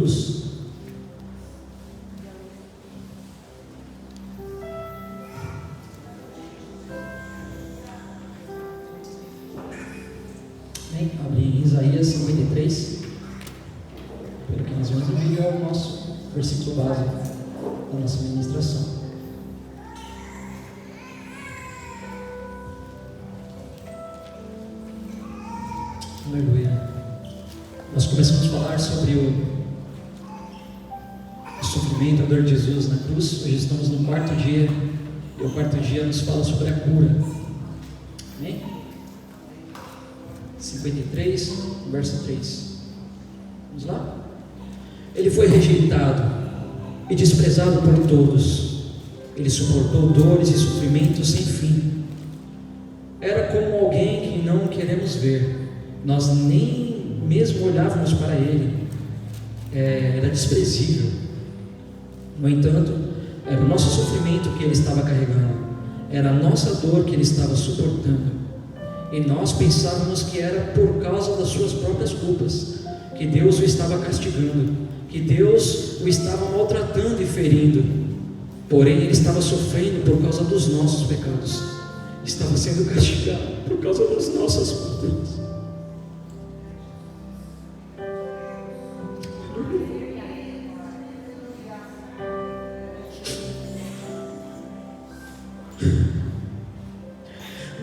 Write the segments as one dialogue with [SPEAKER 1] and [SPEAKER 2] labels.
[SPEAKER 1] cruz. Abre em Isaías 53, pelo que nós vamos ver, é o nosso versículo base da nossa ministração. Aleluia. Nós começamos a falar sobre o sofrimento, a dor de Jesus na cruz. Hoje estamos no 4º dia, e o 4º dia nos fala sobre a cura. Amém? 53, verso 3. Vamos lá? Ele foi rejeitado e desprezado por todos. Ele suportou dores e sofrimentos sem fim. Era como alguém que não queremos ver. Nós nem mesmo olhávamos para ele. Era desprezível. No entanto, era o nosso sofrimento que ele estava carregando. Era a nossa dor que ele estava suportando. E nós pensávamos que era por causa das suas próprias culpas, que Deus o estava castigando, que Deus o estava maltratando e ferindo. Porém, ele estava sofrendo por causa dos nossos pecados, estava sendo castigado por causa das nossas culpas.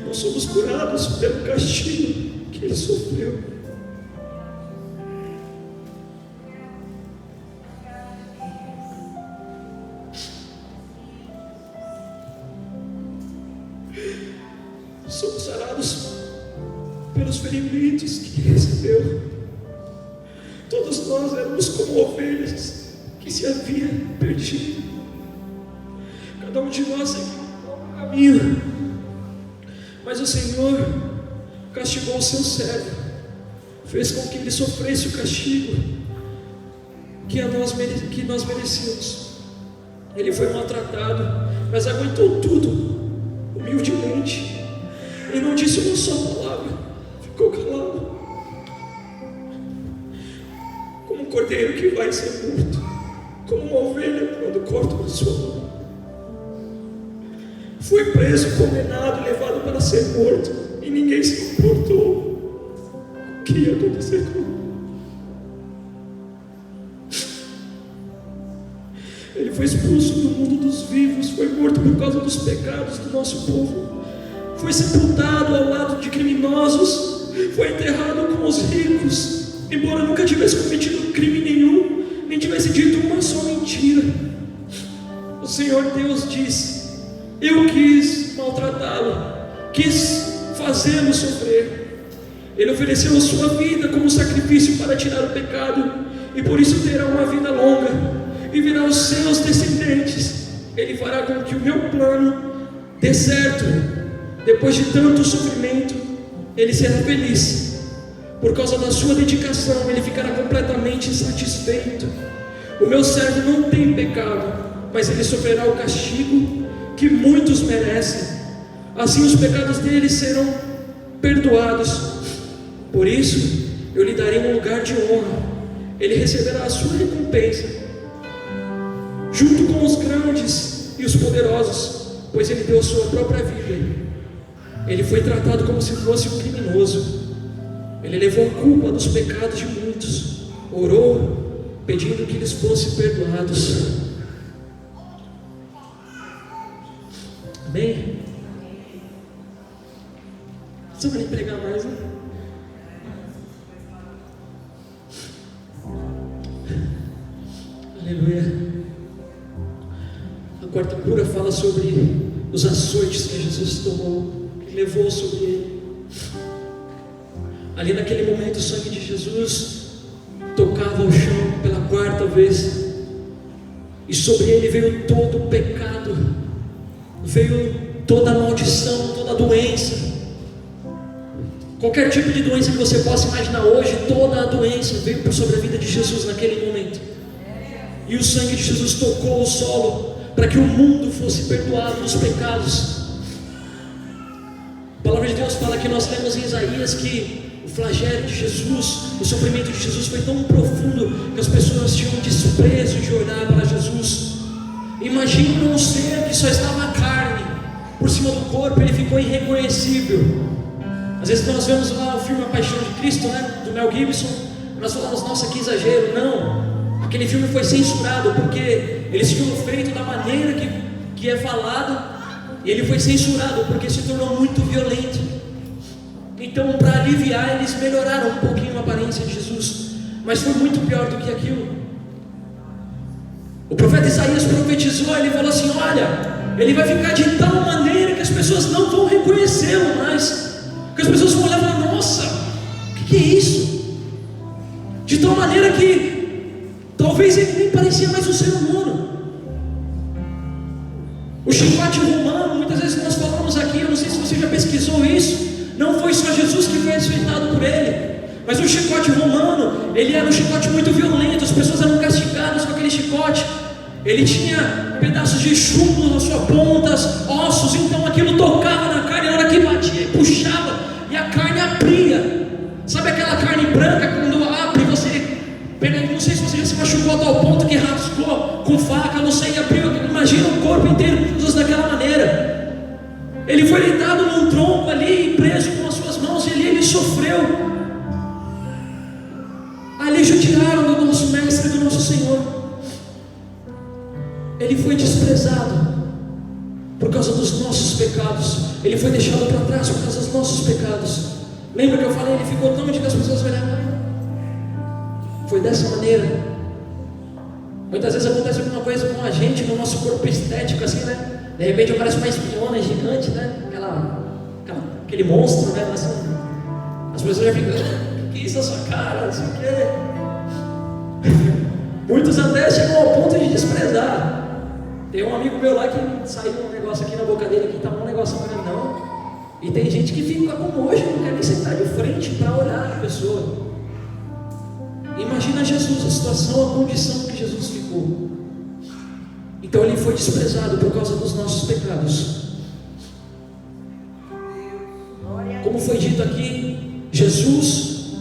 [SPEAKER 1] Nós somos curados pelo castigo que ele sofreu. Somos sarados pelos ferimentos que ele recebeu. Todos nós éramos como ovelhas que se haviam perdido. Cada um de nós seguia um caminho. Mas o Senhor castigou o seu servo, fez com que ele sofresse o castigo que nós merecíamos. Ele foi maltratado, mas aguentou tudo, humildemente. Ele não disse uma só palavra, ficou calado, como um cordeiro que vai ser morto, como uma ovelha quando corta a sua mão. Foi preso, condenado, levado para ser morto, e ninguém se importou com o que ia acontecer com ele. Ele foi expulso do mundo dos vivos, foi morto por causa dos pecados do nosso povo, foi sepultado ao lado de criminosos, foi enterrado com os ricos, embora nunca tivesse cometido crime nenhum, nem tivesse dito uma só mentira. O Senhor Deus disse: eu quis maltratá-lo, quis fazê-lo sofrer. Ele ofereceu a sua vida como sacrifício para tirar o pecado, e por isso terá uma vida longa, e virá os seus descendentes. Ele fará com que o meu plano dê certo. Depois de tanto sofrimento, ele será feliz. Por causa da sua dedicação, ele ficará completamente satisfeito. O meu servo não tem pecado, mas ele sofrerá o castigo que muitos merecem. Assim os pecados deles serão perdoados. Por isso eu lhe darei um lugar de honra. Ele receberá a sua recompensa junto com os grandes e os poderosos, pois ele deu a sua própria vida. Ele foi tratado como se fosse um criminoso. Ele levou a culpa dos pecados de muitos. Orou pedindo que eles fossem perdoados. Amém? Não precisa nem pregar mais, né? Aleluia. A quarta cura fala sobre os açoites que Jesus tomou, que levou sobre ele. Ali naquele momento o sangue de Jesus tocava o chão pela quarta vez, e sobre ele veio todo o pecado, veio toda a maldição, toda a doença, qualquer tipo de doença que você possa imaginar hoje. Toda a doença veio sobre a vida de Jesus naquele momento, e o sangue de Jesus tocou o solo para que o mundo fosse perdoado dos pecados. A palavra de Deus fala que nós lemos em Isaías que o flagelo de Jesus, o sofrimento de Jesus foi tão profundo que as pessoas tinham desprezo de olhar para Jesus. Imagina um ser que só estava a carne por cima do corpo, ele ficou irreconhecível. Às vezes nós vemos lá o filme A Paixão de Cristo, né, do Mel Gibson, nós falamos, nossa, que exagero. Não, aquele filme foi censurado porque eles tinham feito da maneira que é falado, e ele foi censurado porque se tornou muito violento. Então, para aliviar, eles melhoraram um pouquinho a aparência de Jesus, mas foi muito pior do que aquilo. O profeta Isaías profetizou, ele falou assim: olha, ele vai ficar de tal maneira que as pessoas não vão reconhecê-lo mais, que as pessoas vão olhar e falar: nossa, o que é isso? De tal maneira que talvez ele nem parecia mais um ser humano. O chicote romano, muitas vezes nós falamos aqui, eu não sei se você já pesquisou isso, não foi só Jesus que foi açoitado por ele, mas o chicote romano, ele era um chicote muito violento, as pessoas eram castigadas com aquele chicote. Ele tinha pedaços de chumbo na sua ponta, ossos, então aquilo tocava na carne, na hora que batia e puxava, e a carne abria. Sabe aquela carne branca, quando abre, você pega, não sei se você já se machucou a tal ponto que rasgou com faca, não sei, e abriu, imagina o corpo inteiro de Jesus daquela maneira. Ele foi deitado num tronco ali, preso com as suas mãos, e ali ele sofreu. Ali judiaram do nosso mestre, do nosso Senhor. Ele foi desprezado por causa dos nossos pecados. Ele foi deixado para trás por causa dos nossos pecados. Lembra que eu falei? Ele ficou tão onde que as pessoas olhavam. Foi dessa maneira. Muitas vezes acontece alguma coisa com a gente, no nosso corpo estético, assim, né? De repente aparece uma espiona gigante, né? Aquele monstro, né? As pessoas já ficam: que é isso na sua cara? Não sei o quê. Muitos até chegam ao ponto de desprezar. Tem um amigo meu lá que saiu um negócio aqui na boca dele, que tá um negócio grandão. E tem gente que fica com nojo, não quer nem sentar de frente para olhar a pessoa. Imagina Jesus, a situação, a condição que Jesus ficou. Então ele foi desprezado por causa dos nossos pecados. Como foi dito aqui, Jesus,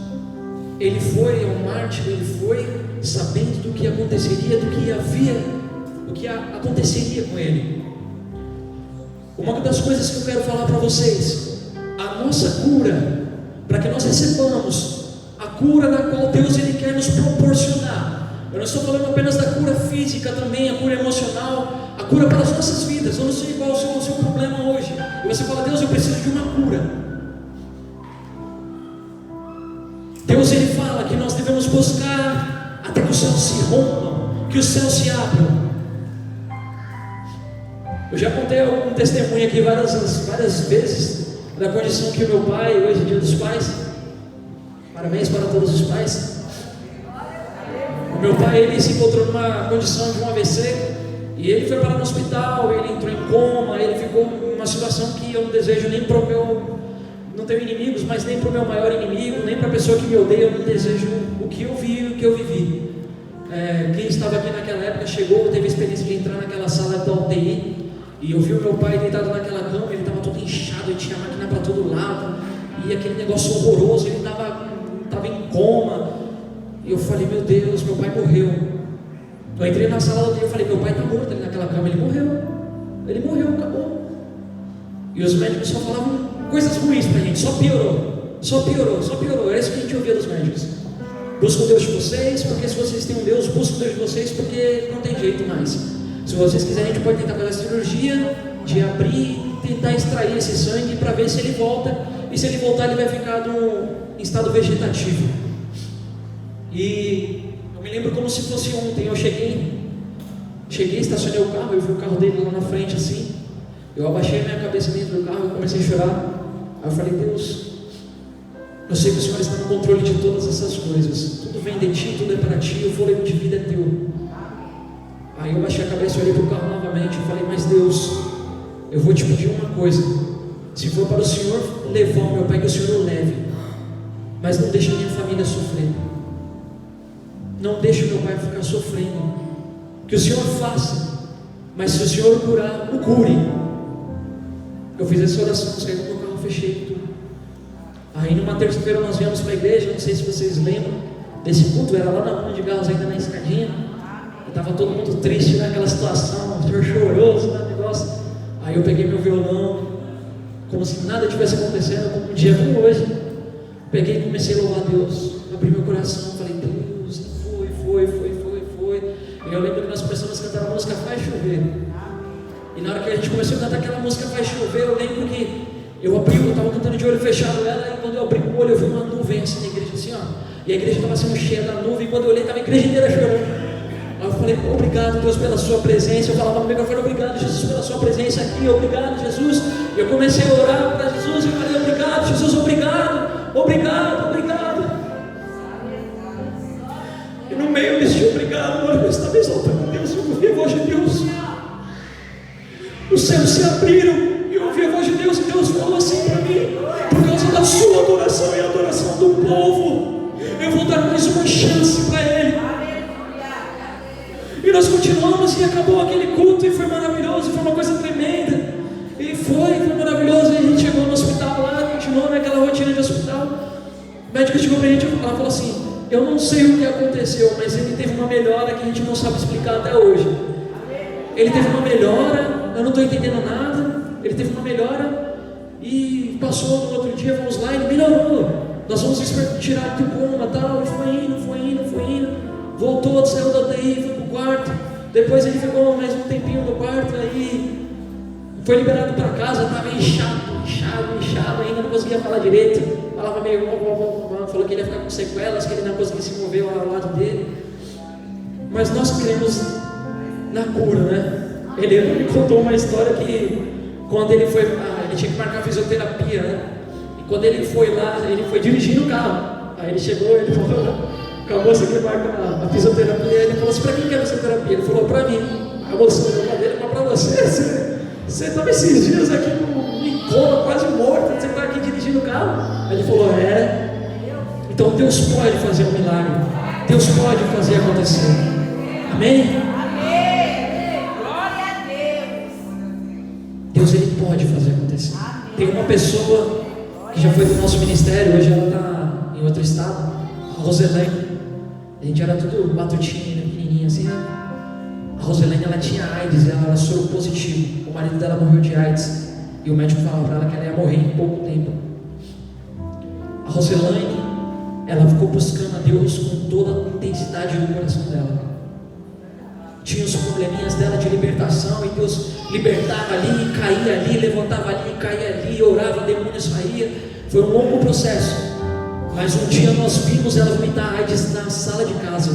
[SPEAKER 1] ele foi ao mártir, ele foi sabendo do que aconteceria, do que aconteceria com ele. Uma das coisas que eu quero falar para vocês: a nossa cura, para que nós recebamos a cura na qual Deus ele quer nos proporcionar. Eu não estou falando apenas da cura física, também a cura emocional, a cura para as nossas vidas. Eu não sei qual é o seu problema hoje, e você fala: Deus, eu preciso de uma cura. Deus ele fala que nós devemos buscar até que os céus se rompam, que os céus se abram. Eu já contei algum testemunho aqui várias vezes da condição que o meu pai, hoje é dia dos pais, parabéns para todos os pais. O meu pai ele se encontrou numa condição de um AVC e ele foi parar no hospital, ele entrou em coma, ele ficou numa situação que eu não desejo nem para o meu, não tenho inimigos, mas nem para o meu maior inimigo, nem para a pessoa que me odeia, eu não desejo o que eu vi e o que eu vivi. Quem estava aqui naquela época chegou, teve a experiência de entrar naquela sala da UTI. E eu vi o meu pai deitado naquela cama, ele estava todo inchado, ele tinha máquina para todo lado, e aquele negócio horroroso, ele estava em coma. E eu falei: meu Deus, meu pai morreu. Eu entrei na sala e eu falei: meu pai está morto ali naquela cama, ele morreu, acabou. E os médicos só falavam coisas ruins para a gente, só piorou. Era isso que a gente ouvia dos médicos: busca o Deus de vocês, porque se vocês têm um Deus, busca o Deus de vocês, porque não tem jeito mais. Se vocês quiserem, a gente pode tentar fazer a cirurgia de abrir e tentar extrair esse sangue para ver se ele volta. E se ele voltar, ele vai ficar em estado vegetativo. E eu me lembro como se fosse ontem. Eu cheguei, estacionei o carro, eu vi o carro dele lá na frente assim. Eu abaixei a minha cabeça dentro do carro e comecei a chorar. Aí eu falei: Deus, eu sei que o Senhor está no controle de todas essas coisas. Tudo vem de Ti, tudo é para Ti, o fôlego de vida é Teu. Aí eu baixei a cabeça e olhei para o carro novamente e falei: mas Deus, eu vou te pedir uma coisa. Se for para o Senhor levar o meu pai, que o Senhor o leve, mas não deixe a minha família sofrer. Não deixe o meu pai ficar sofrendo. Que o Senhor faça, mas se o Senhor curar, o cure. Eu fiz essa oração, saí do meu carro, fechei tudo. Aí numa terça-feira nós viemos para a igreja, não sei se vocês lembram desse culto, era lá na União de Garros, ainda na escadinha. Estava todo mundo triste naquela situação, o senhor choroso, né, negócio. Aí eu peguei meu violão, como se nada tivesse acontecendo, como um dia como hoje. Peguei e comecei a louvar a Deus, abri meu coração, falei, Deus, foi. E eu lembro que nós começamos a cantar a música Faz Chover. E na hora que a gente começou a cantar aquela música Faz Chover, eu lembro que eu estava cantando de olho fechado ela, e quando eu abri o olho, eu vi uma nuvem assim na igreja, assim, ó. E a igreja estava sendo cheia da nuvem, e quando eu olhei, estava a igreja inteira chorando. Aí eu falei, obrigado Deus pela sua presença. Eu falava no microfone, obrigado Jesus pela sua presença aqui, obrigado Jesus. E eu comecei a orar para Jesus, e eu falei, obrigado Jesus, obrigado. E no meio desse obrigado, eu estava exaltando a Deus, eu ouvi a voz de Deus. Os céus se abriram, e eu ouvi a voz de Deus, e Deus falou assim para mim, por causa da sua adoração e a adoração do povo, eu vou dar mais uma chance para Ele. E nós continuamos, e acabou aquele culto, e foi maravilhoso, foi uma coisa tremenda, e foi maravilhoso. E a gente chegou no hospital lá, continuou naquela rotina de hospital. O médico chegou pra gente, ela falou assim, eu não sei o que aconteceu, mas ele teve uma melhora que a gente não sabe explicar até hoje. Ele teve uma melhora, eu não estou entendendo nada, ele teve uma melhora, e passou no outro dia, vamos lá, ele melhorou, nós vamos tirar do coma, tal, e foi indo, voltou, saiu da UTI, foi pro quarto, depois ele ficou mais um tempinho no quarto, aí foi liberado para casa, estava inchado ainda, não conseguia falar direito, falava meio, falou que ele ia ficar com sequelas, que ele não conseguia se mover ao lado dele, mas nós cremos na cura, né? Ele me contou uma história que quando ele foi, ele tinha que marcar fisioterapia, né? E quando ele foi lá, ele foi dirigindo o carro, aí ele chegou, ele falou, acabou você que marca a fisioterapia, ele falou assim, para quem quer a fisioterapia? Ele falou, para mim. Aí você olhou para ele, mas para você estava esses dias aqui em coma, quase morto, você está aqui dirigindo o carro? Aí ele falou, então Deus pode fazer um milagre, Deus pode fazer acontecer, amém? Glória a Deus. Deus, Ele pode fazer acontecer. Tem uma pessoa que já foi do nosso ministério, hoje ela está em outro estado, a Roselene. A gente era tudo batutinho, pequenininho assim, né? A Roselene, ela tinha AIDS, ela era soro positivo. O marido dela morreu de AIDS, e o médico falava para ela que ela ia morrer em pouco tempo. A Roselene, ela ficou buscando a Deus com toda a intensidade do coração dela. Tinha os probleminhas dela de libertação, e Deus libertava ali, caía ali, levantava ali, caía ali, orava, demônio saía. Foi um longo processo. Mas um dia nós vimos ela vomitar AIDS na sala de casa.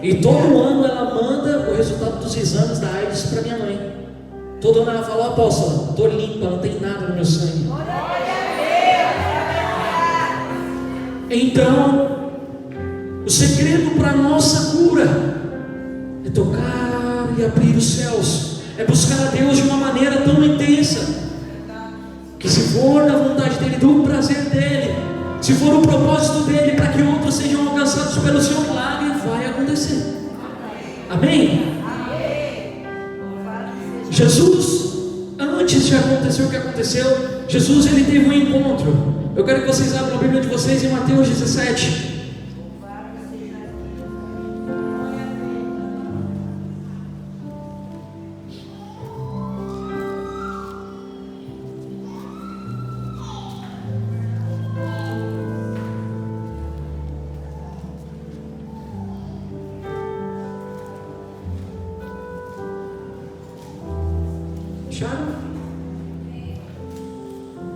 [SPEAKER 1] E todo ano ela manda o resultado dos exames da AIDS para minha mãe. Todo ano ela fala, apóstola, estou limpa, não tem nada no meu sangue. Então, o segredo para a nossa cura é tocar e abrir os céus, é buscar a Deus de uma maneira tão intensa, que se for da vontade dEle, do prazer dEle, se for o propósito dEle para que outros sejam alcançados pelo seu milagre, vai acontecer. Amém? Jesus, antes de acontecer o que aconteceu, Jesus, Ele teve um encontro. Eu quero que vocês abram a Bíblia de vocês em Mateus 17.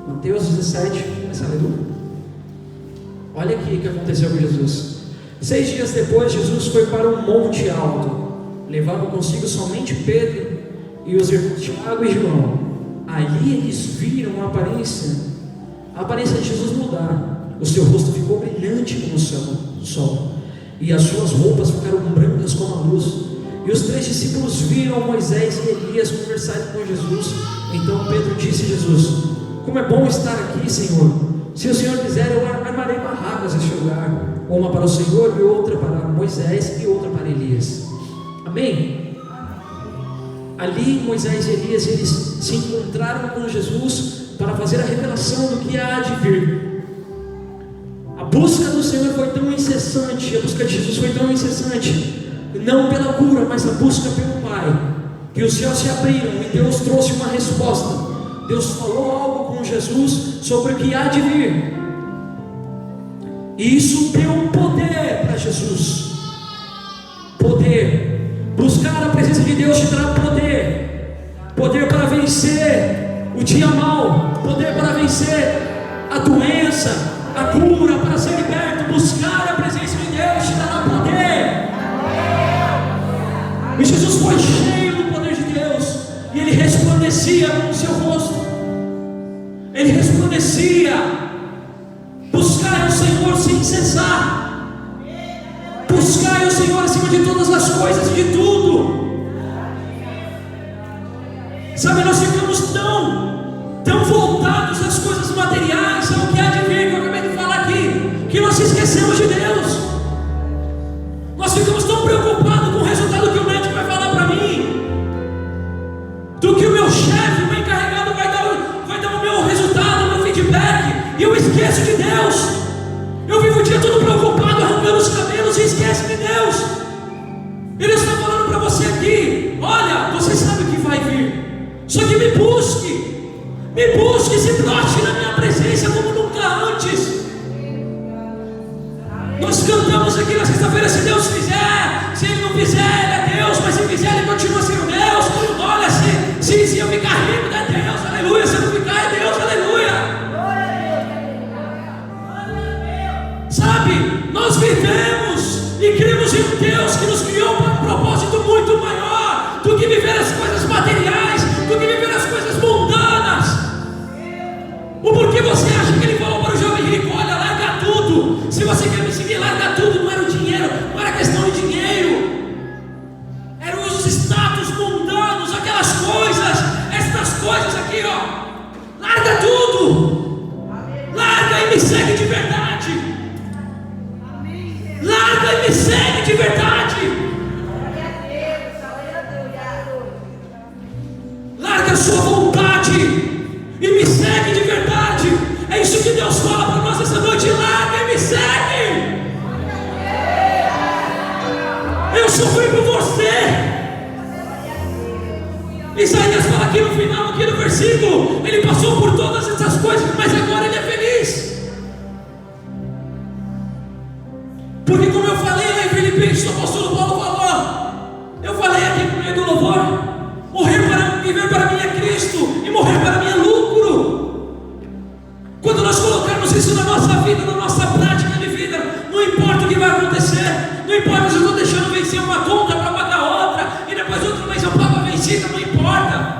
[SPEAKER 1] Mateus 17, começa a ler. Olha aqui o que aconteceu com Jesus. 6 dias depois, Jesus foi para um monte alto, levando consigo somente Pedro e os irmãos Tiago e João. Ali eles viram a aparência de Jesus mudar. O seu rosto ficou brilhante como o sol, e as suas roupas ficaram brancas como a luz. E os 3 discípulos viram Moisés e Elias conversarem com Jesus. Então Pedro disse a Jesus: como é bom estar aqui, Senhor. Se o Senhor quiser, eu armarei barracas neste lugar, uma para o Senhor e outra para Moisés e outra para Elias. Amém? Ali Moisés e Elias, eles se encontraram com Jesus para fazer a revelação do que há de vir. A busca do Senhor foi tão incessante, a busca de Jesus foi tão incessante, não pela cura, mas a busca pelo Pai, que os céus se abriram e Deus trouxe uma resposta. Deus falou algo com Jesus sobre o que há de vir, e isso deu poder para Jesus. Poder, buscar a presença de Deus te dá poder para vencer o dia mau, poder para vencer a doença, a cura, para ser liberto. Buscar a presença de Deus te dará poder. E Jesus foi cheio do poder de Deus, e ele resplandecia com o seu rosto, ele resplandecia. Buscai o Senhor sem cessar, buscai o Senhor acima de todas as coisas e de tudo. Sabe, nós ficamos tão voltados às coisas materiais, ao que há de vir, que eu acabei de falar aqui, que nós esquecemos de Deus. Nós ficamos tão preocupados com o resultado que o médico vai falar para mim, do que o meu chefe, o meu encarregado vai dar o meu resultado, o meu feedback, e eu esqueço de Deus. Eu vivo o dia todo preocupado, arrancando os cabelos, e esquece de Deus. Ele está falando para você aqui: olha, você sabe o que vai vir, só que me busque, se proste na minha presença como nunca antes. Nós cantamos aqui na sexta-feira: se Deus fizer, se Ele não fizer, Ele é Deus, mas se fizer, Ele continua sendo Deus. Olha, se eu ficar rico, é Deus, aleluia. Se eu não ficar, é Deus, aleluia. Sabe, nós vivemos e cremos em um Deus que nos criou para um propósito muito maior do que viver as coisas materiais, do que viver as coisas mundanas. O porquê você acha que Ele falou para o jovem rico: olha, larga tudo, se você quer me seguir, larga tudo. Não era o dinheiro, não era questão de dinheiro, eram os status mundanos, aquelas coisas, estas coisas aqui, ó. Larga tudo, larga e me segue de verdade. Larga e me segue de verdade. Larga a sua vontade e me segue de verdade. É isso que Deus fala para nós essa noite: larga e me segue. Eu sofri por você. Isaías fala aqui no final, aqui no versículo: ele passou por todas essas coisas, mas agora ele é feliz. Porque, como eu falei lá em Filipenses, o apóstolo Paulo falou, eu falei aqui no meio do louvor: viver para mim é Cristo e morrer para mim é lucro. Quando nós colocarmos isso na nossa vida, na nossa prática de vida, não importa o que vai acontecer, não importa se eu estou deixando vencer uma conta para pagar outra, e depois outro mês eu pago a vencida, não importa.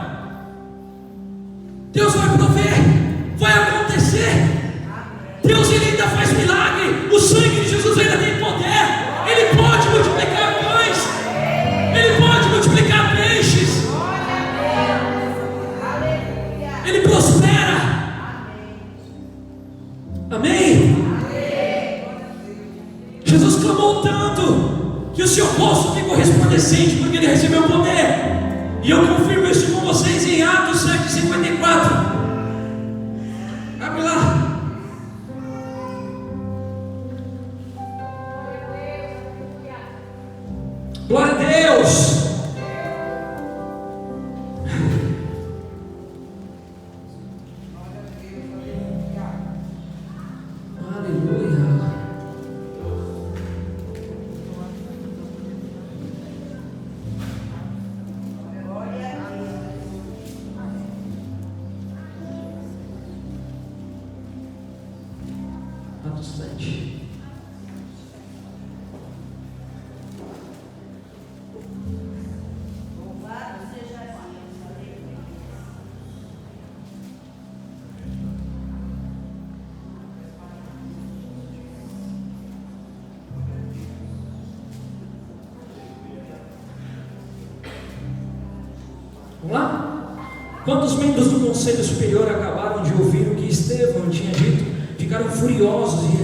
[SPEAKER 1] Deus vai prover, vai acontecer. Deus, Ele ainda faz milagre. O sangue de Jesus ainda tem poder. Ele pode multiplicar pães, Ele pode multiplicar peixes, Ele prospera. Amém? Jesus clamou tanto que o seu rosto ficou resplandecente, porque Ele recebeu poder. E eu confirmo isso com vocês em Atos 7:54. Abre lá. Glória a Deus. Aleluia. Atos 7. Vamos lá? Quando os membros do Conselho Superior acabaram de ouvir o que Estevão tinha dito, ficaram furiosos e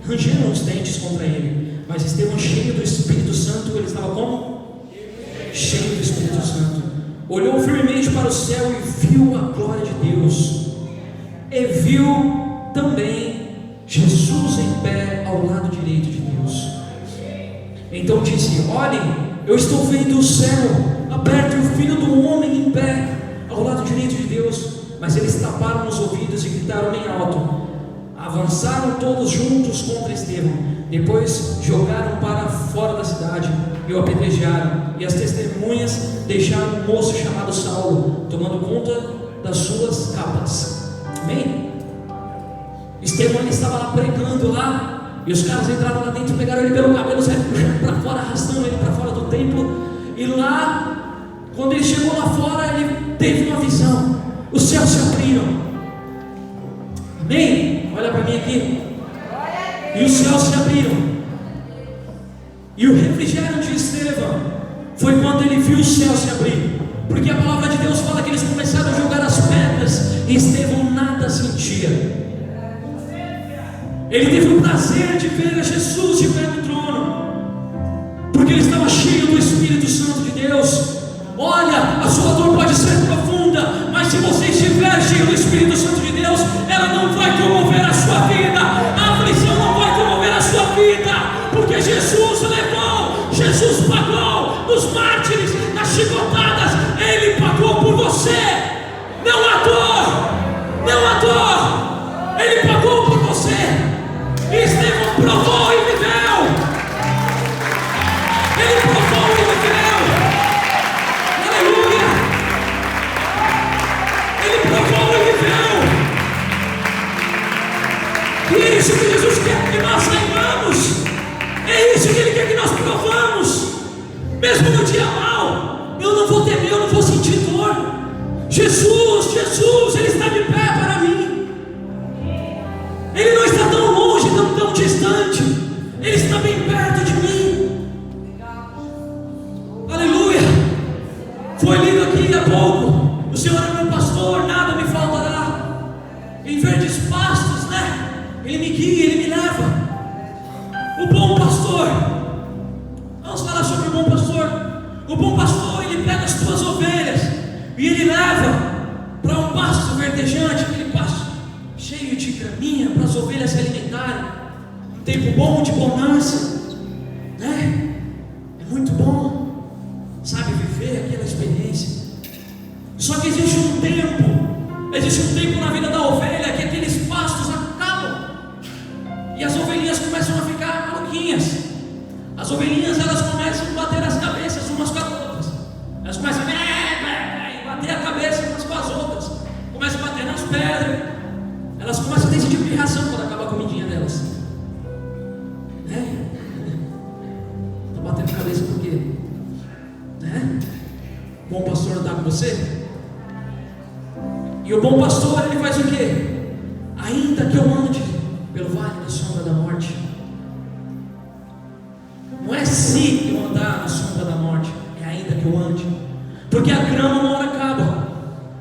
[SPEAKER 1] rangeram os dentes contra ele. Mas Estevão, cheio do Espírito Santo, ele estava como? Cheio do Espírito Santo. Olhou firmemente para o céu e viu a glória de Deus. e viu também Jesus em pé ao lado direito de Deus. Então disse: olhem, eu estou vendo o céu aberto e o Filho do Homem em pé ao lado direito de Deus. Mas eles taparam os ouvidos e gritaram bem alto. Avançaram todos juntos contra Estevão. Depois jogaram para fora da cidade e o apedrejaram. E as testemunhas deixaram um moço chamado Saulo, tomando conta das suas capas. Amém? Estevão estava lá pregando lá, e os caras entraram lá dentro, pegaram ele pelo cabelo, saíram para fora, arrastando ele para fora do templo. E lá, quando ele chegou lá fora, ele teve uma visão. Os céus se abriram. Amém? Olha para mim aqui. E os céus se abriram. E o refrigério de Estevão foi quando ele viu os céus se abrir. Porque a palavra de Deus fala que eles começaram a jogar as pedras e Estevão nada sentia. Ele teve o prazer de ver a Jesus de pé no trono, porque ele estava cheio do Espírito Santo de Deus. Olha, a sua dor pode ser profunda, mas se você estiver cheio do Espírito Santo de Deus, ela não vai comover a sua vida. A aflição não vai comover a sua vida, porque Jesus levou, Jesus pagou nos mártires, nas chicotadas. Ele pagou por você. Não há dor, não há dor. Ele pagou por você. E Estevão provou e viveu. Ele provou e viveu. Aleluia. Ele provou e viveu. E é isso que Jesus quer que nós saibamos. É isso que Ele quer que nós provamos. Mesmo no dia mal, eu não vou temer, eu não vou sentir dor. Jesus, Ele está de pé para mim. Ele não está tão longe, tão distante. Ele está bem perto de mim. Aleluia. Foi lido aqui há pouco: o Senhor é meu pastor, nada me faltará. Em verdes pastos, né? Ele me guia, Ele me leva. O bom pastor, vamos falar sobre o bom pastor. O bom pastor, ele pega as tuas ovelhas e ele leva para um pasto verdejante, aquele pasto cheio de graminha para as ovelhas se alimentarem. Um tempo bom de bonança, né? É muito bom, sabe, viver aquela experiência. Só que existe um tempo na vida da ovelha que aqueles pastos acabam e as ovelhinhas começam a ficar maluquinhas. As ovelhinhas, elas começam a bater as cabeças umas com as outras. Elas começam a bater a cabeça umas com as outras. Começam a bater nas pedras. Elas começam a ter esse tipo de reação quando acaba a comidinha delas. Né? Estão batendo a cabeça por quê? Né? O bom pastor não está com você? E o bom pastor, ele faz o quê? Ainda que eu ande pelo vale da sombra da morte. Não é se eu andar na sombra da morte, é ainda que eu ande. Porque a grama uma hora acaba.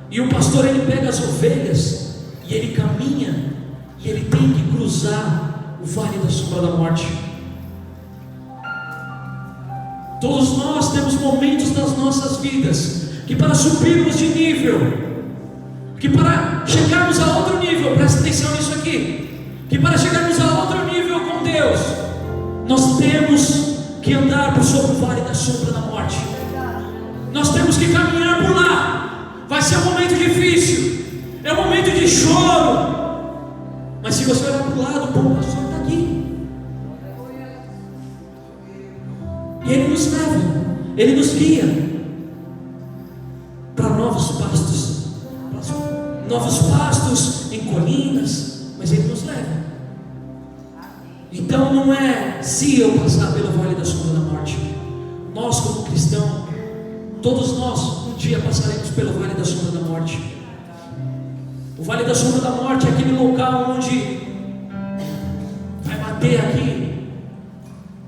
[SPEAKER 1] E o pastor, ele pega as ovelhas e ele caminha, e ele tem que cruzar o vale da sombra da morte. Todos nós temos momentos das nossas vidas que, para subirmos de nível, que para chegarmos a outro nível, presta atenção nisso aqui, que para chegarmos a outro nível com Deus, nós temos que andar por sobre o vale da sombra da morte. Nós temos que caminhar por lá. Vai ser um momento difícil, é um momento de choro, mas se você olhar para o lado, o bom pastor está aqui, e Ele nos leva, Ele nos guia para novos pastos em colinas, mas Ele nos leva. Então não é se eu passar pelo vale da sombra da morte. Nós, como cristãos, todos nós um dia passaremos pelo vale da sombra da morte. O vale da sombra da morte é aquele local onde vai bater aqui,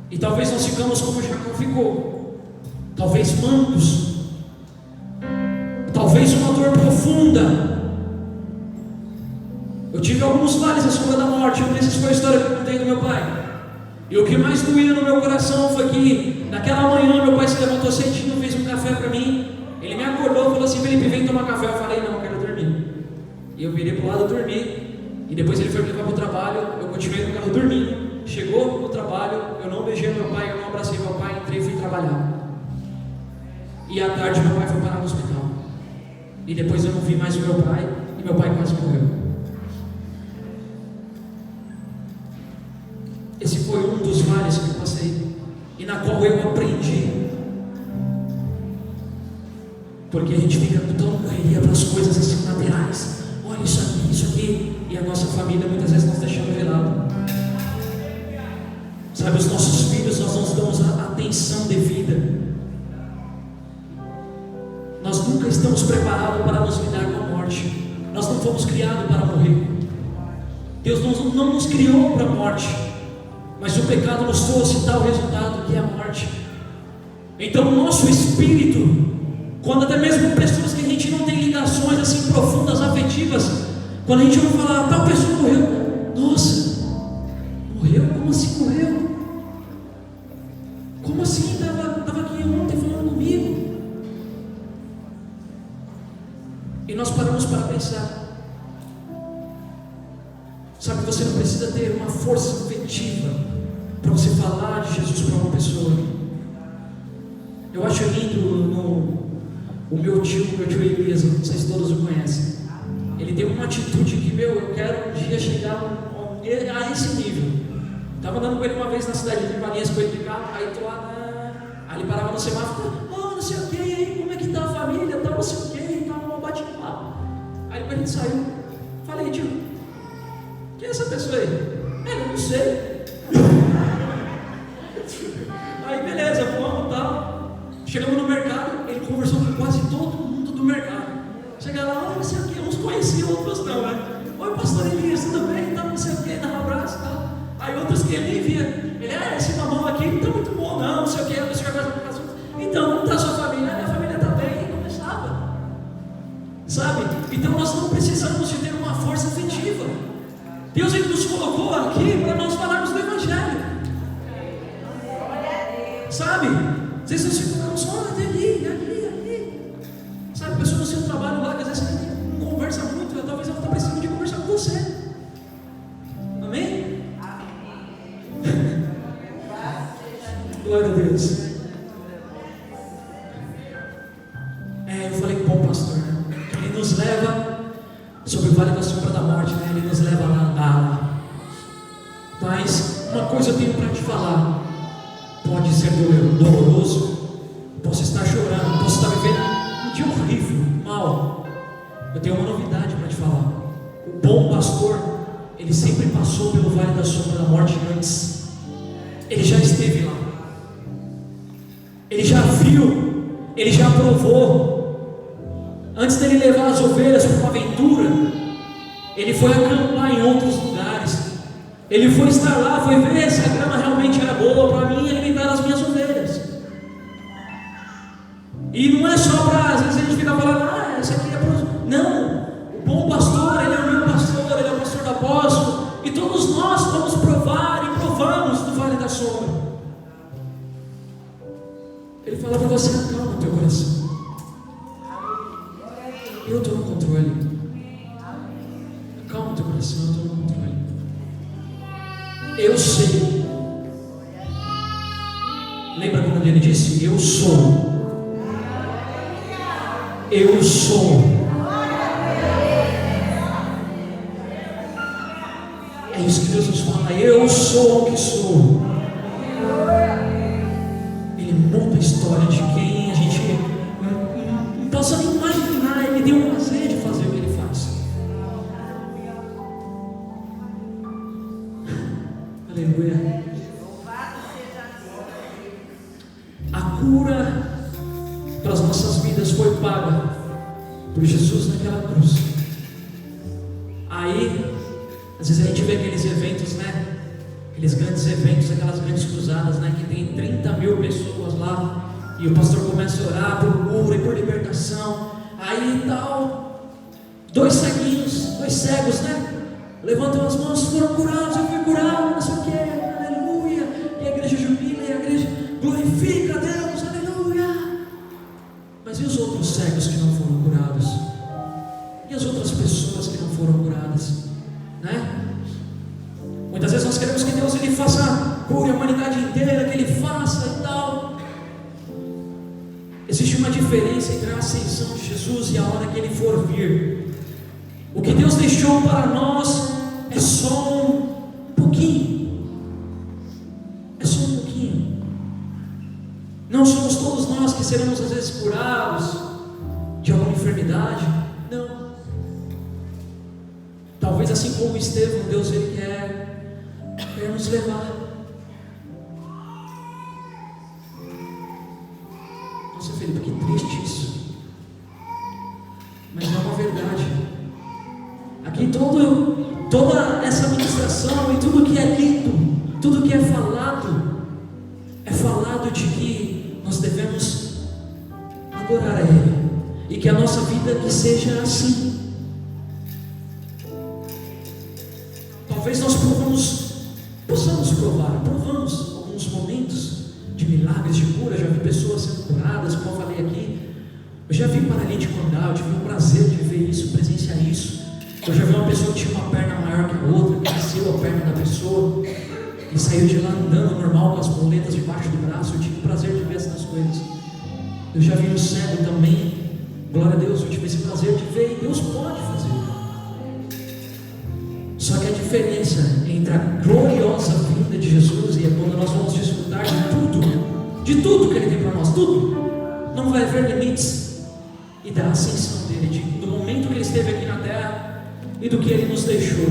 [SPEAKER 1] e talvez nós ficamos como Jacó ficou, talvez mancos, talvez uma dor profunda. Eu tive alguns vales à sombra da morte. Um desses foi a história que eu contei do meu pai. E o que mais doía no meu coração foi que naquela manhã meu pai se levantou cedinho, fez um café para mim. Ele me acordou e falou assim: Felipe, vem tomar café. Eu falei: não, eu quero dormir.
[SPEAKER 2] E eu virei para o lado e dormi. E depois ele foi me levar para o trabalho, eu continuei no carro dormindo. Chegou no trabalho, eu não beijei meu pai, eu não abracei meu pai, entrei e fui trabalhar. E à tarde meu pai foi parar no hospital. E depois eu não vi mais o meu pai, e meu pai quase morreu. Esse foi um dos vales que eu passei, e na qual eu aprendi. Porque a gente fica tão correria para as coisas assim laterais. Olha isso aqui. E a nossa família muitas vezes nós deixamos de lado. Sabe, os nossos filhos, nós não damos a atenção devida. Nós nunca estamos preparados para nos lidar com a morte. Nós não fomos criados para morrer. Deus não nos criou para a morte, mas o pecado nos trouxe tal resultado, que é a morte. Então o nosso espírito, quando até mesmo pessoas que a gente não tem ligações assim profundas, afetivas, quando a gente ouve falar, tal pessoa morreu, nossa, morreu? Como assim morreu? Como assim? Estava aqui ontem falando comigo. E nós paramos para pensar. Sabe, você não precisa ter uma força afetiva para você falar de Jesus para uma pessoa. Eu acho lindo o meu tio Elias, não sei se todos o conhecem. Ele tem uma atitude que, eu quero um dia chegar a esse nível. Estava andando com ele uma vez na cidade de Valinhas com ele de carro, aí tô lá, aí ele parava no semáforo, não sei o que, e aí, como é que tá a família, tal, não sei o que, e tal, um bate-papo. Aí depois a gente saiu, falei, tio, quem é essa pessoa aí? Eu não sei. Aí beleza, vamos, tal. Chegamos no mercado, ele conversou com quase todo mundo do mercado. Chegaram lá, não sei o que, uns conheciam, outros não, né? Oi, pastor Elias, tudo bem? Não sei o que, dá um abraço e tal. Aí outros que ele nem via. Ele, esse mamão aqui não está muito bom, não sei o que, não sei o que. Então, não está a sua família? A família está bem, e começava. Sabe? Então nós não precisamos de ter uma força afetiva. Deus ele nos colocou aqui para nós falarmos do Evangelho. Sabe? Vocês não se ficam só ali. Sabe, pessoa no seu trabalho lá, que às vezes você não conversa muito, talvez ela está precisando de conversar com você. Amém? Glória a Deus. Eu falei com o bom pastor, né? Ele nos leva sobre o vale da sombra da morte, né? Ele nos leva a andar. Mas uma coisa eu tenho para te falar. Pode ser doloroso, posso estar chorando, posso estar vivendo um dia horrível, mal. Eu tenho uma novidade para te falar. O bom pastor, ele sempre passou pelo vale da sombra da morte antes. Ele já esteve lá. Ele já viu, ele já provou. Antes dele levar as ovelhas para uma aventura, ele foi acampar em outros lugares. Ele foi estar lá, foi ver se a grama realmente era boa para mim alimentar as minhas ovelhas. E não é só para, às vezes a gente fica falando, isso aqui é para... Não, o bom pastor, ele é o meu pastor, ele é o pastor do apóstolo. E todos nós vamos provar e provamos do vale da sombra. Ele fala para você, acalma o teu coração. Eu estou no controle. Acalma o teu coração, eu estou no controle. Eu sei. Lembra quando ele disse, eu sou. Eu sou. É isso que Jesus fala, eu sou o que sou. Ele muda a história de quem a gente não possa nem imaginar. Ele deu o prazer de fazer o que ele faz. Aleluia. A cura para as nossas vidas foi paga por Jesus naquela cruz. Aí, às vezes a gente vê aqueles eventos, né? Aqueles grandes eventos, aquelas grandes cruzadas, né? Que tem 30 mil pessoas lá. E o pastor começa a orar por cura e por libertação. Aí tal, 2 cegos, né? Levantam as mãos, foram curados, eu fui curado, não sei o que, aleluia. E a igreja jubila, e a igreja glorifica a Deus, aleluia. Mas e os outros cegos que não foram curados? E as outras pessoas que não foram curadas, né? Muitas vezes nós queremos que Deus ele faça cure a humanidade inteira, que Ele faça e tal. Existe uma diferença entre a ascensão de Jesus e a hora que Ele for vir. O que Deus deixou para nós é só um pouquinho. É só um pouquinho. Não somos todos nós que seremos às vezes curados de alguma enfermidade. Não. Talvez assim como Estevão, Deus ele quer nos levar. Nossa, Felipe, que triste isso. Mas é uma verdade. Aqui toda essa ministração e tudo que é lindo, tudo que é falado de que nós devemos adorar a Ele, e que a nossa vida que seja assim. Talvez nós provamos alguns momentos de milagres, de cura. Já vi pessoas sendo curadas, como eu falei aqui. Eu já vi paralítico andar, eu tive o prazer de ver isso, presenciar isso. Eu já vi uma pessoa que tinha uma perna maior que a outra, que desceu a perna da pessoa e saiu de lá andando normal com as muletas debaixo do braço. Eu tive o prazer de ver essas coisas. Eu já vi um cego também, glória a Deus, eu tive esse prazer de ver, e Deus pode fazer. Só que a diferença entre a gloriosa vinda de Jesus e quando nós vamos desfrutar de tudo que Ele tem para nós, tudo, não vai haver limites, e da ascensão dele, do momento que Ele esteve aqui na terra e do que Ele nos deixou.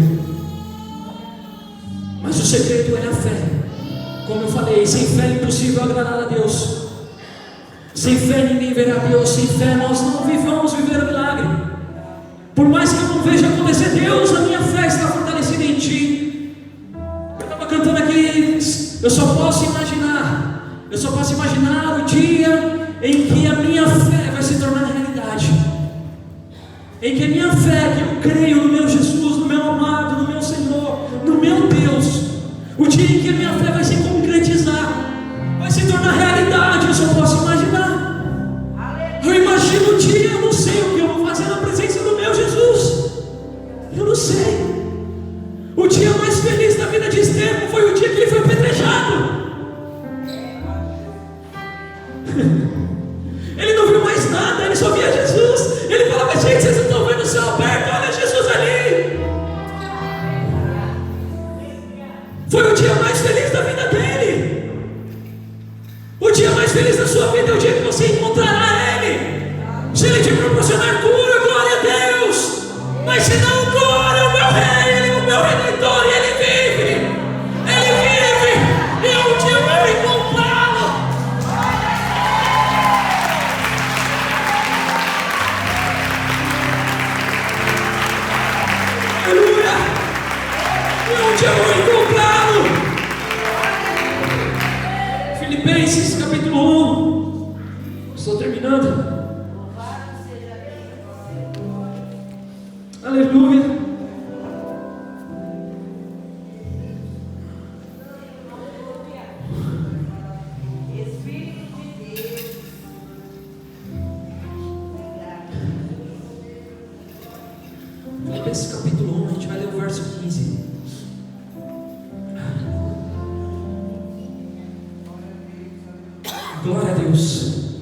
[SPEAKER 2] Mas o segredo é a fé. Como eu falei, sem fé é impossível agradar a Deus. Sem fé ninguém verá Deus. Sem fé nós não vamos viver o milagre. Por mais que eu não veja acontecer, Deus, a minha fé está fortalecida em Ti. Eu estava cantando aqui, eu só posso imaginar o dia em que a minha fé vai se tornar realidade. Em que a minha fé, que eu creio no meu Jesus, no meu amado, no meu Senhor, no meu Deus, o dia em que a minha fé vai se concretizar, vai se tornar realidade. Eu só posso imaginar. Eu imagino o dia, eu não sei o que eu vou fazer na presença do meu Jesus. Eu não sei. O dia mais feliz da vida de Estevão foi o dia que ele foi apedrejado. Ele não viu mais nada, ele só via Jesus. Ele falava: gente, vocês estão vendo o céu aberto, olha Jesus ali. Foi o dia mais feliz da vida dele. O dia mais feliz da sua vida é o dia que você encontrará Ele. Se Ele te proporcionar cura, glória a Deus. Mas se não, glória ao meu Rei, Ele é o meu Redentor, e Ele vive. Ele vive, e um dia eu vou encontrá-lo. Aleluia. E um dia eu vou encontrá-lo. Filipenses capítulo 1. Estou terminando. Aleluia.
[SPEAKER 3] Espírito de Deus.
[SPEAKER 2] Filipenses capítulo 1, a gente vai ler o verso 15. Glória a Deus.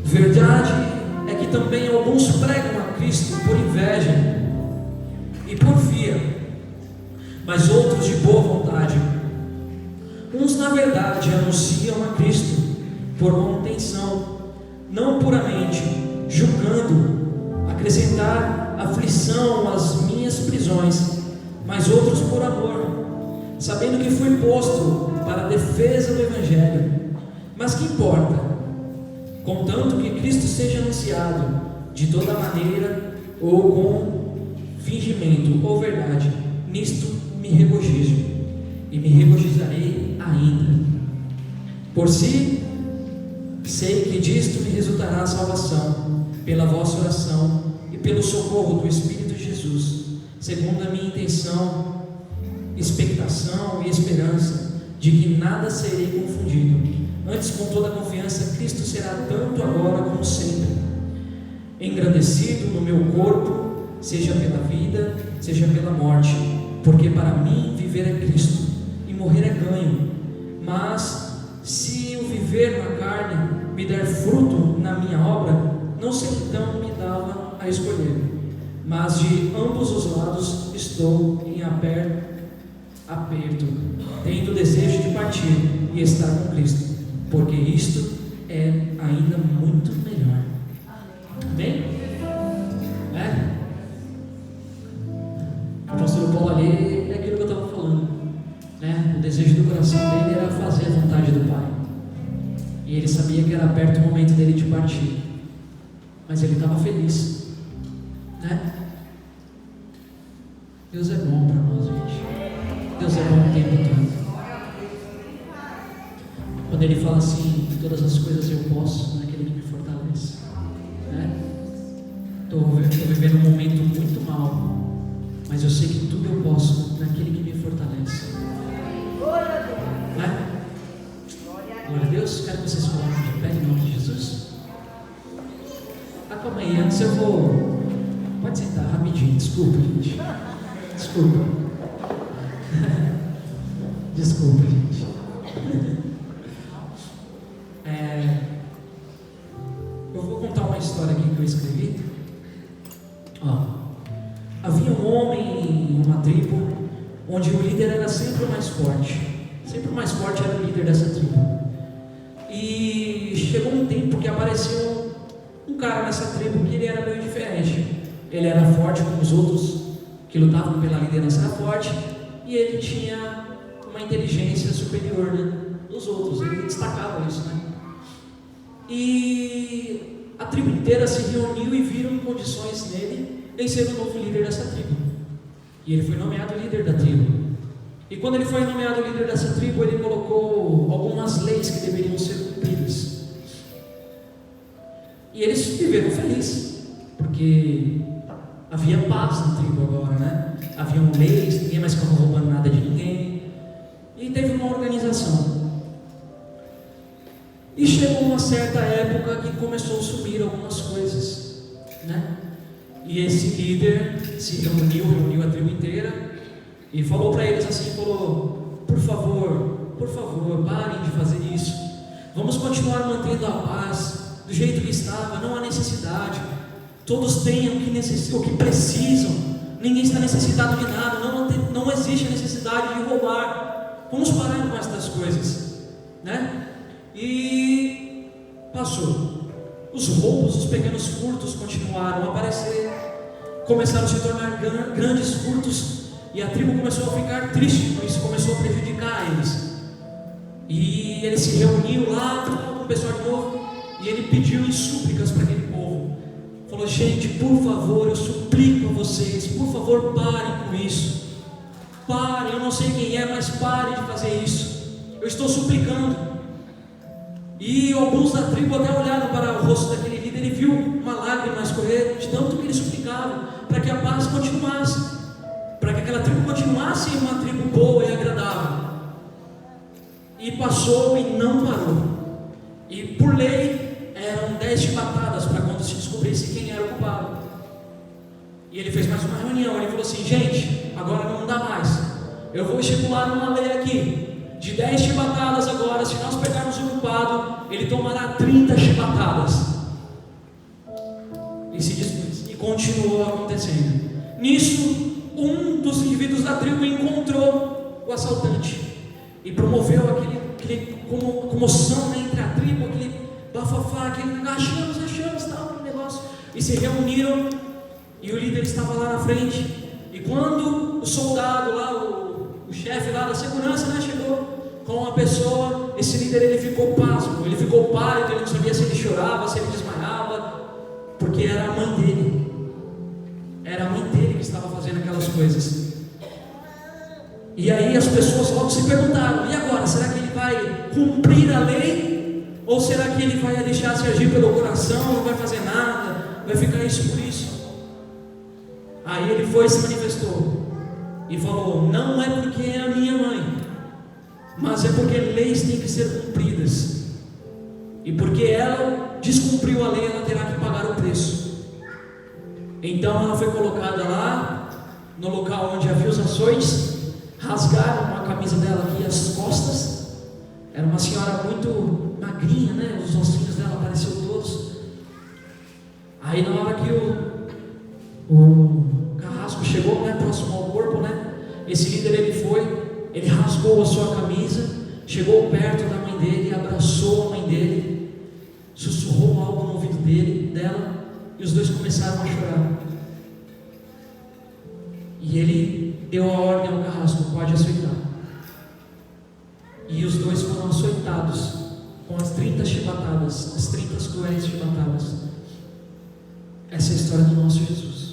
[SPEAKER 2] Verdade é que também alguns pregam a Cristo por inveja e porfia, mas outros de boa vontade. Uns na verdade anunciam a Cristo por boa intenção, não puramente, julgando acrescentar aflição às minhas prisões, mas outros por amor, sabendo que fui posto para a defesa do Evangelho. Mas que importa? Contanto que Cristo seja anunciado de toda maneira, ou com fingimento ou verdade, nisto me regozijo, e me regozijarei ainda. Por si, sei que disto me resultará a salvação, pela vossa oração e pelo socorro do Espírito de Jesus, segundo a minha intenção, expectação e esperança, de que nada serei confundido. Antes, com toda a confiança, Cristo será tanto agora como sempre. engrandecido no meu corpo, seja pela vida, seja pela morte, porque para mim viver é Cristo e morrer é ganho. Mas se o viver na carne me der fruto na minha obra, não sei então o que dava a escolher, mas de ambos os lados estou em aperto, tendo desejo de partir e estar com Cristo, porque isto é ainda muito melhor. Amém? O pastor Paulo ali é aquilo que eu estava falando, né? O desejo do coração dele era fazer a vontade do Pai, e ele sabia que era perto o momento dele de partir, mas ele estava feliz, né? Deus é bom para nós, gente. Deus é bom o tempo todo. Quando ele fala assim, todas as coisas eu posso naquele que me fortalece, né? Estou vivendo um momento muito mal, mas eu sei que tudo eu posso naquele que me fortalece, né? Glória a Deus. Quero que vocês coloquem de pé em nome de Jesus. Calma aí, antes eu vou... Pode sentar rapidinho, desculpa, gente. Desculpa. Desculpa, gente. Eu vou contar uma história aqui que eu escrevi. Havia um homem em uma tribo onde o líder era sempre o mais forte. Sempre o mais forte era o líder dessa tribo. E chegou um tempo que apareceu um cara nessa tribo que ele era meio diferente. Ele era forte como os outros que lutavam pela liderança, era forte, e ele tinha uma inteligência superior, né, dos outros. Ele destacava isso, né? E a tribo inteira se reuniu e viram condições nele em ser o novo líder dessa tribo. E ele foi nomeado líder da tribo. E quando ele foi nomeado líder dessa tribo, ele colocou algumas leis que deveriam ser cumpridas. E eles viveram felizes, porque havia paz na tribo agora, né? Haviam leis, ninguém mais ficava roubando nada de ninguém. E teve uma organização. E chegou uma certa época que começou a sumir algumas coisas, né? E esse líder se reuniu a tribo inteira e falou para eles assim, por favor, parem de fazer isso. Vamos continuar mantendo a paz do jeito que estava, não há necessidade. Todos têm o que precisam, ninguém está necessitado de nada, não existe a necessidade de roubar. Vamos parar com essas coisas, né? E passou. Os roubos, os pequenos furtos continuaram a aparecer, começaram a se tornar grandes furtos, e a tribo começou a ficar triste com isso, começou a prejudicar eles. E ele se reuniu lá com o pessoal de novo, e ele pediu em súplicas para aquele povo. Falou: gente, por favor, eu suplico a vocês, por favor, parem com isso. Parem, eu não sei quem é, mas parem de fazer isso. Eu estou suplicando. E alguns da tribo até olharam para o rosto daquele líder e viu uma lágrima escorrer de tanto que ele suplicava para que a paz continuasse, para que aquela tribo continuasse uma tribo boa e agradável. E passou e não parou. E por lei eram 10 chibatadas para quando se descobrisse quem era o culpado. E ele fez mais uma reunião. Ele falou assim: gente, agora não dá mais. Eu vou estipular uma lei aqui de 10 chibatadas agora. Se nós pegarmos o culpado, ele tomará 30 chibatadas. E se dispôs. E continuou acontecendo. Nisso, um dos indivíduos da tribo encontrou o assaltante e promoveu aquele comoção, né, entre a tribo, aquele bafafá, aquele achamos, tal, aquele negócio. E se reuniram, e o líder estava lá na frente. E quando o soldado lá, o chefe lá da segurança, né, chegou com uma pessoa, esse líder ele ficou pasmo, ele ficou pálido, ele não sabia se ele chorava, se ele desmaiava, porque era a mãe dele. Era a mãe dele que estava fazendo aquelas coisas. E aí as pessoas logo se perguntaram: e agora? Será que ele vai cumprir a lei? Ou será que ele vai deixar se agir pelo coração, não vai fazer nada, vai ficar isso por isso? Aí ele foi e se manifestou e falou: não é porque é a minha mãe, mas é porque leis têm que ser cumpridas, e porque ela descumpriu a lei, ela terá que pagar o preço. Então ela foi colocada lá, no local onde havia os açoites, rasgaram a camisa dela aqui, as costas. Era uma senhora muito magrinha, né? Os ossinhos dela apareceram todos. Aí na hora que o carrasco chegou, né, próximo ao corpo, né? Esse líder, ele rasgou a sua camisa, chegou perto da mãe dele, abraçou a mãe dele, sussurrou algo no ouvido dela, e os dois começaram a chorar. E ele deu a ordem ao carrasco: pode açoitar. E os dois foram açoitados com as 30 chibatadas, as 30 cruéis chibatadas. Essa é a história do nosso Jesus.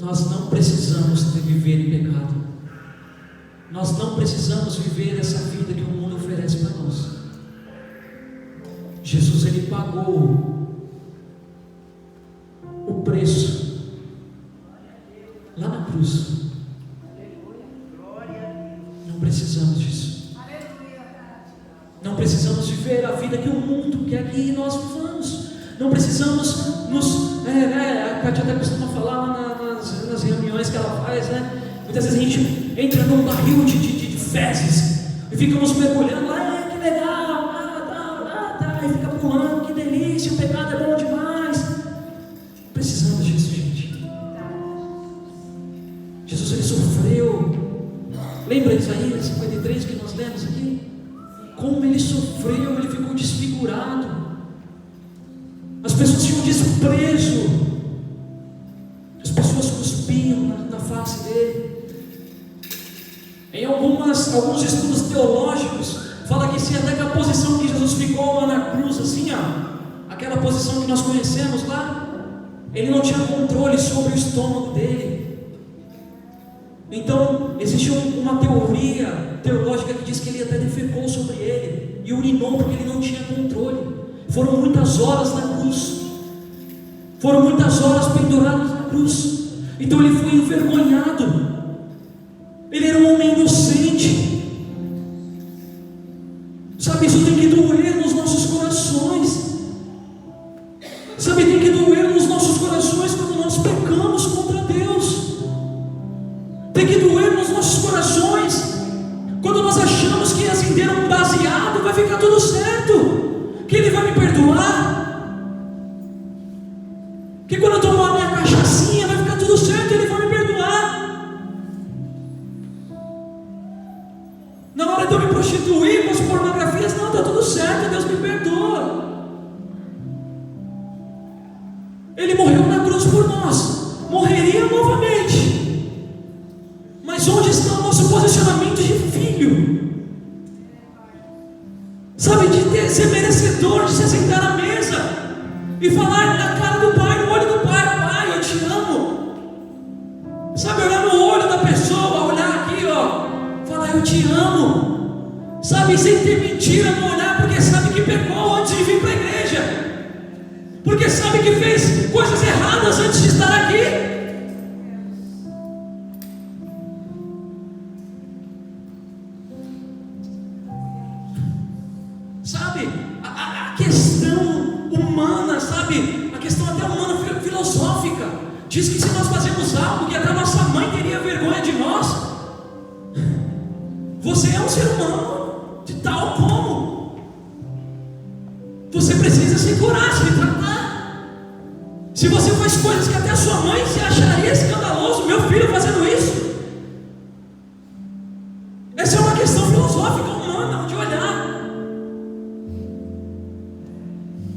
[SPEAKER 2] Nós não precisamos viver em pecado. Nós não precisamos viver essa vida que o mundo oferece para nós. Jesus, ele pagou o preço lá na cruz. Não precisamos disso. Não precisamos viver a vida que o mundo quer que nós vivamos. Não precisamos nos... a Cátia até costuma falar lá nas reuniões que ela faz, né? Muitas vezes a gente entra num barril de fezes e ficamos mergulhando lá, que legal, e fica pulando, que delícia, o pecado é bom demais. Precisamos disso, gente. Jesus, ele sofreu. Lembra de Isaías 53 que nós lemos aqui? Como ele sofreu, ele ficou desfigurado. As pessoas tinham desprezo. As pessoas cuspiam na face dele. Em alguns estudos teológicos, fala que sim, até que a posição que Jesus ficou lá na cruz, assim, aquela posição que nós conhecemos lá, ele não tinha controle sobre o estômago dele. Então, existe uma teoria teológica que diz que ele até defecou sobre ele e urinou porque ele não tinha controle. Foram muitas horas na cruz, foram muitas horas pendurados na cruz. Então ele foi envergonhado. Ele era um homem inocente. Sabe, isso tem que doer nos nossos corações. Sabe, tem que doer nos nossos corações quando nós pecamos contra Deus. Tem que doer nos nossos corações quando nós achamos que acender um baseado vai ficar tudo certo, que Ele vai me perdoar, que quando eu tomar a minha cachaçinha vai ficar tudo certo, Ele vai me perdoar. Na hora de eu me prostituir com as pornografias, não, está tudo certo, Deus me perdoa. Ele morreu na cruz por nós, morreria novamente. Mas onde está o nosso posicionamento de filho? Sabe, de ser merecedor, de se sentar à mesa e falar na cara do Pai, no olho do Pai: Pai, eu te amo. Sabe, olhar no olho da pessoa, olhar aqui, falar: eu te amo. Sabe, sem ter mentira no olhar, porque sabe que pecou antes de vir para a igreja, porque sabe que fez coisas erradas antes de estar aqui. Sabe, a questão humana, sabe, a questão até humana, filosófica, diz que se nós fazemos algo que até nossa mãe teria vergonha de nós, você é um ser humano, de tal como você precisa se curar, se tratar. Se você faz coisas que até a sua mãe se acharia escandaloso, meu filho fazendo isso, essa é uma questão filosófica humana de olhar.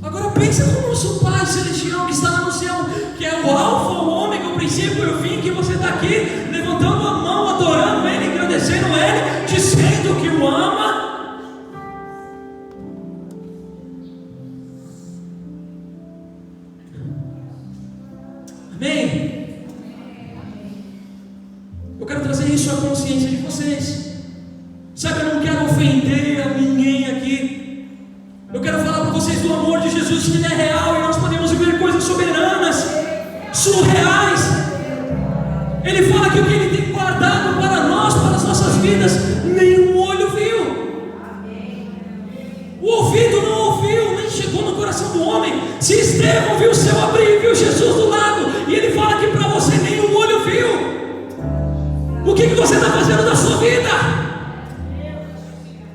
[SPEAKER 2] Agora pensa no nosso Pai Celestial que está lá no céu, que é o alfa, o ômega, o princípio e o fim, que você está aqui levantando a mão, adorando Ele, agradecendo Ele, dizendo que o ama. Amém? Eu quero trazer isso à consciência de vocês. Sabe, eu não quero ofender a ninguém aqui. Eu quero falar para vocês do amor de Jesus, que Ele é real e nós podemos viver coisas soberanas, surreais. Ele fala que o que Ele tem guardado para nós, para as nossas vidas, nenhum olho viu, o ouvido não ouviu, Se Estevão viu o céu abrir, viu Jesus do lado, e ele fala que para você nenhum olho viu, o que você está fazendo da sua vida?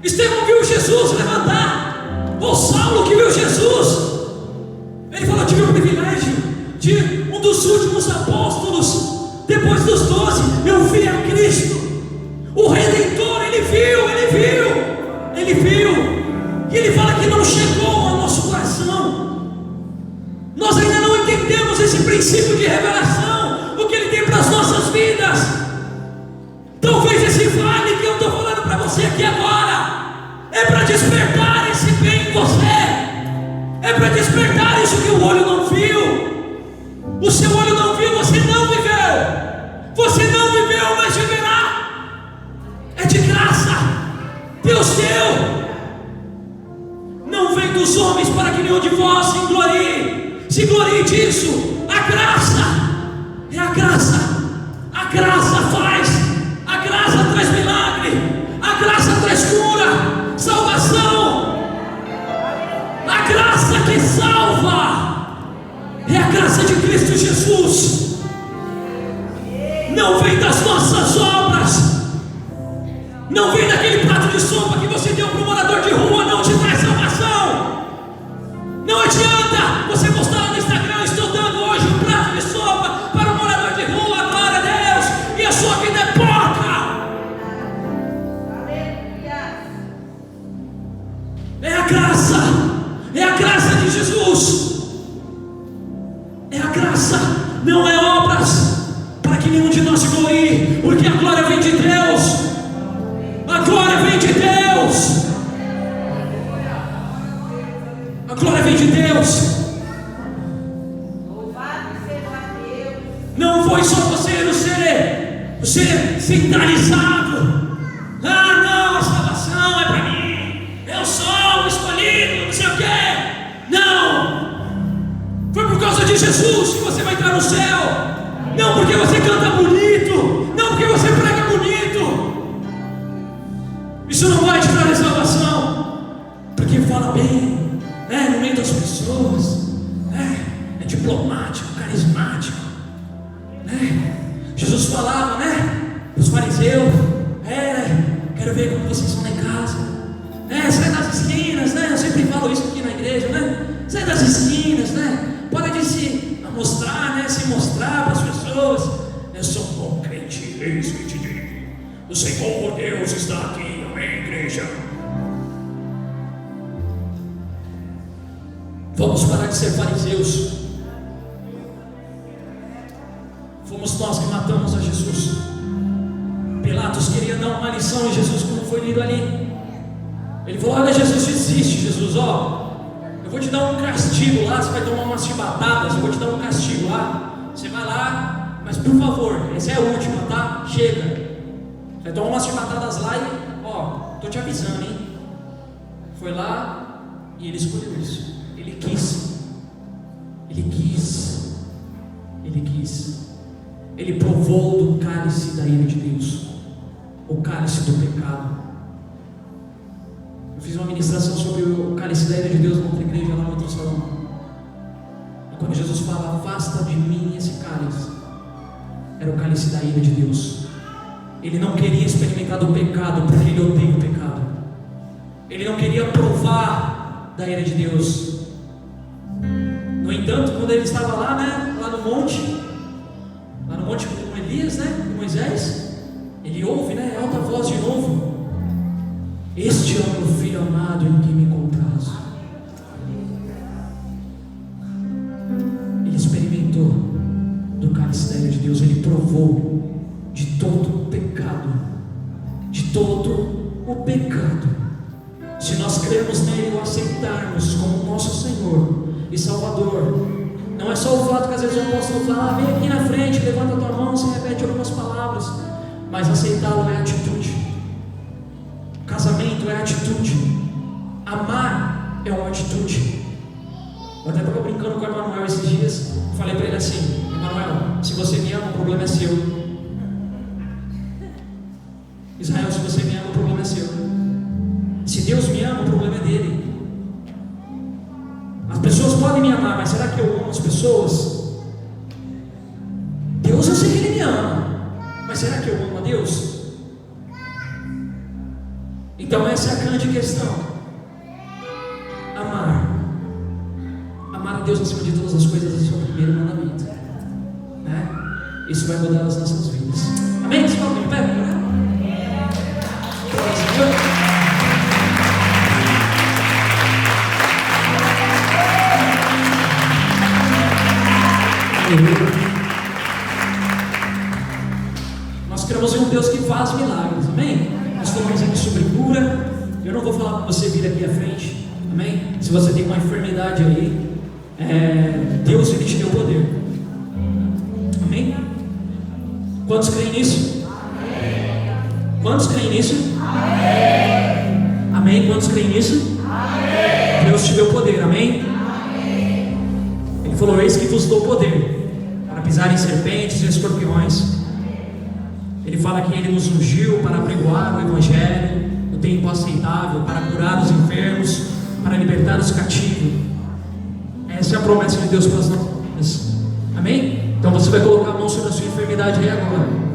[SPEAKER 2] Estevão viu Jesus levantar, ou Saulo que viu Jesus, ele falou: eu tive o privilégio de um dos últimos apóstolos, depois dos 12, eu vi a Cristo, o Redentor. Ele viu, e ele fala que não chegou ao nosso coração. Nós ainda não entendemos esse princípio de revelação, o que ele tem para as nossas vidas. Talvez esse vale que eu estou falando para você aqui agora é para despertar esse bem em você, é para despertar isso que o olho não viu. O seu olho não viu, você não viveu, mas viverá. É de graça, Deus deu. Não vem dos homens para que nenhum de vós se glorie disso. A graça faz, a graça traz milagre, a graça traz cura, salvação. A graça que salva é a graça de Cristo Jesus. Não vem das nossas obras, não vem daquele prato de sopa que você deu para o morador de rua, não te traz salvação. Não adianta você postar lá no Instagram: estou dando hoje um prato de sopa para o morador de rua, glória a Deus, e a sua vida é porca. É a graça de Jesus, é a graça, não é obras, para que nenhum de nós se glorie, porque a glória vem de Deus. A glória vem de Deus. A glória vem de Deus.
[SPEAKER 3] Louvado seja Deus.
[SPEAKER 2] Não foi só você centralizado. Ah, não, a salvação é para mim. Eu sou o escolhido, não sei o quê. Não. Foi por causa de Jesus que você vai entrar no céu. Não porque você canta bonito, não porque você prega bonito. Isso não vai te trazer salvação, porque fala bem, né, no meio das pessoas, né, é diplomático, carismático, né? Jesus falava, né, os fariseus: quero ver como vocês são lá em casa, né? Sai das esquinas, né? Eu sempre falo isso aqui na igreja, né? Sai das esquinas, né? Para de se mostrar, né? Se mostrar para as pessoas: eu sou um bom crente, eis que te digo, o Senhor Deus está aqui. Amém, igreja. Vamos parar de ser fariseus. Fomos nós que matamos a Jesus. Pilatos queria dar uma lição em Jesus, como foi lido ali. Ele falou: olha, Jesus, desiste. Jesus: eu vou te dar um castigo lá, você vai tomar umas chibatadas, eu vou te dar um castigo lá. Você vai lá, mas por favor, essa é a última, tá? Chega. Você vai tomar umas chibatadas lá e estou te avisando, hein? Foi lá e ele escolheu isso. Ele quis. Ele provou do cálice da ira de Deus, o cálice do pecado. Eu fiz uma ministração sobre o cálice da ira de Deus na outra igreja, lá no outro salão. E quando Jesus fala: afasta de mim esse cálice, era o cálice da ira de Deus. Ele não queria experimentar do pecado, porque ele odeia o pecado. Ele não queria provar da ira de Deus. No entanto, quando ele estava lá, né, lá no monte com Elias, né, com Moisés, ele ouve, né, alta voz de novo: este é o meu filho amado em quem me comprazo. Ele experimentou do cálice da ira de Deus. Ele provou de todo o pecado, Se nós crermos nele e o aceitarmos como nosso Senhor e Salvador, não é só o fato que às vezes o apóstolo fala: vem aqui na frente, levanta a tua mão, se repete algumas palavras, mas aceitá-lo é atitude. Casamento é atitude. Amar é uma atitude. Eu até estava brincando com o Emanuel esses dias. Falei para ele assim: Emanuel, se você me ama, o problema é seu. Israel, se você me ama, o problema é seu. Se Deus me ama, o problema é dele. As pessoas podem me amar, mas que eu amo as pessoas? Deus, eu sei que Ele me ama, mas será que eu amo a Deus? Então essa é a grande questão. Amar a Deus acima de todas as coisas é o seu primeiro mandamento, né? Isso vai mudar as nossas vidas. Amém? Você fala em pé, né? Nós cremos em um Deus que faz milagres, amém? Nós falamos aqui sobre cura. Eu não vou falar para você vir aqui à frente, amém? Se você tem uma enfermidade aí, Deus, Ele te deu poder, amém? Quantos creem nisso? Amém. Quantos creem nisso? Amém. Amém? Quantos creem nisso? Amém. Deus te deu poder, amém? Amém. Ele falou: eis que vos dou poder para pisar em serpentes e escorpiões. Ele fala que Ele nos ungiu para apregoar o Evangelho no tempo aceitável, para curar os enfermos, para libertar os cativos. Essa é a promessa de Deus para as nossas vidas, amém? Então você vai colocar a mão sobre a sua enfermidade aí agora.